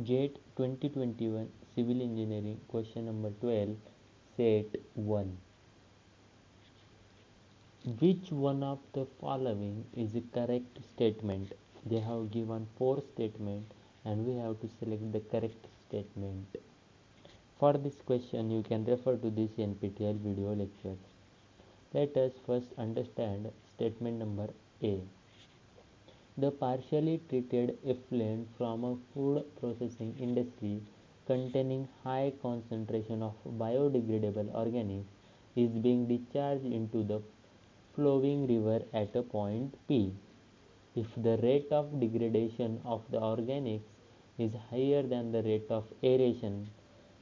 GATE 2021 Civil Engineering question number 12 set 1. Which one of the following is a correct statement? They have given 4 statements and we have to select the correct statement. For this question you can refer to this NPTEL video lectures. Let us first understand statement number A. The partially treated effluent from a food processing industry containing high concentration of biodegradable organics is being discharged into the flowing river at a point P. If the rate of degradation of the organics is higher than the rate of aeration,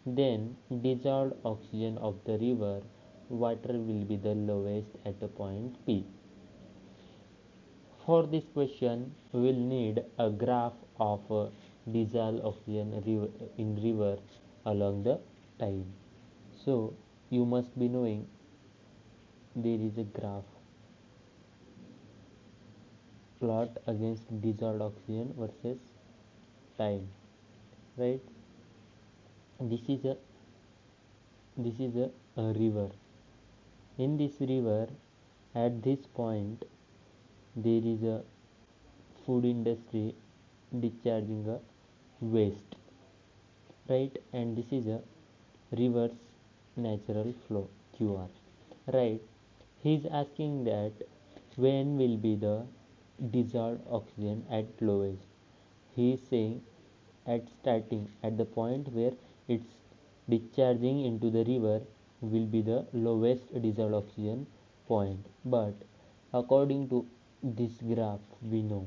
then dissolved oxygen of the river water will be the lowest at a point P. For this question, we will need a graph of dissolved oxygen in river along the time. So, you must be knowing there is a graph plot against dissolved oxygen versus time, right? This is a river. In this river, at this point, there is a food industry discharging a waste, right? And this is a river's natural flow QR, right? He is asking that when will be the dissolved oxygen at lowest. He is saying at starting, at the point where it's discharging into the river will be the lowest dissolved oxygen point. But according to this graph, we know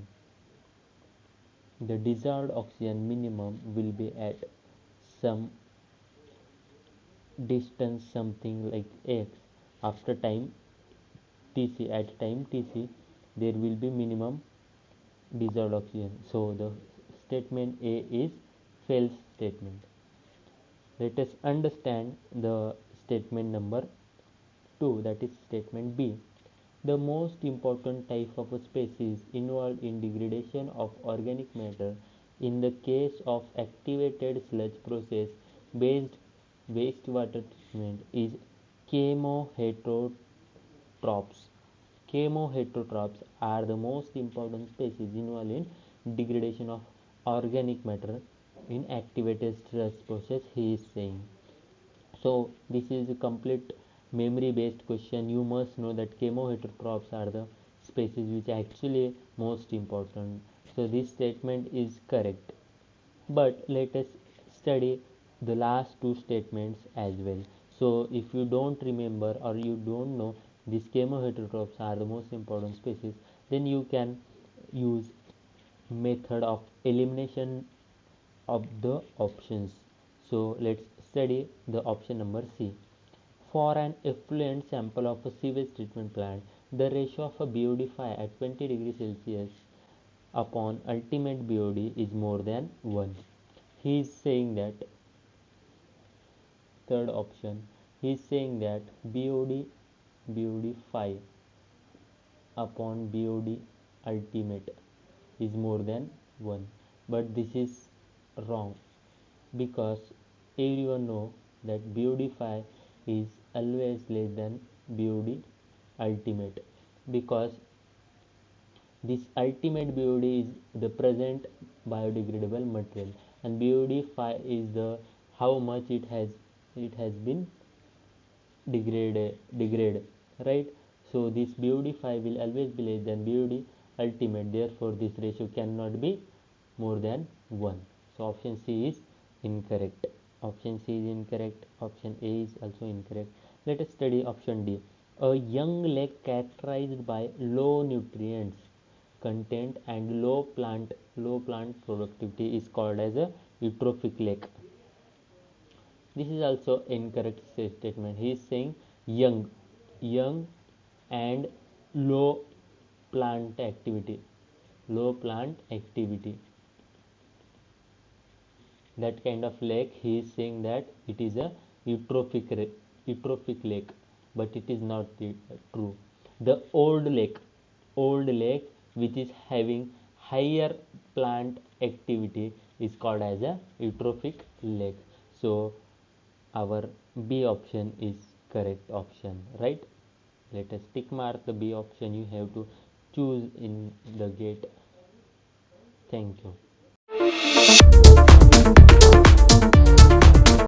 the dissolved oxygen minimum will be at some distance, something like x. After time tc, at time tc, there will be minimum dissolved oxygen. So the statement A is false statement. Let us understand the statement number 2, that is statement B. The most important type of a species involved in degradation of organic matter in the case of activated sludge process based wastewater treatment is chemoheterotrophs. Chemoheterotrophs are the most important species involved in degradation of organic matter in activated stress process, he is saying. So this is a complete memory based question. You must know that chemoheterotrophs are the species which are actually most important. So this statement is correct. But let us study the last two statements as well. So if you don't remember or you don't know these chemoheterotrophs are the most important species, then you can use method of elimination of the options. So let's study the option number C. For an effluent sample of a sewage treatment plant, the ratio of a BOD5 at 20 degrees Celsius upon ultimate BOD is more than 1. He is saying that, third option, he is saying that BOD5 upon BOD ultimate is more than 1. But this is wrong, because everyone know that BOD5 is always less than BOD ultimate, because this ultimate BOD is the present biodegradable material and BOD5 is the how much it has been degraded, right? So this BOD5 will always be less than BOD ultimate, therefore this ratio cannot be more than 1. So option C is incorrect. Option C is incorrect. Option A is also incorrect. Let us study option D. A young lake characterized by low nutrients content and low plant productivity is called as a eutrophic lake. This is also incorrect statement. He is saying young and low plant activity. That kind of lake, he is saying that it is a eutrophic lake, but it is not true. The old lake which is having higher plant activity, is called as a eutrophic leg. So our B option is correct option, right? Let us tick mark the B option. You have to choose in the gate. Thank you.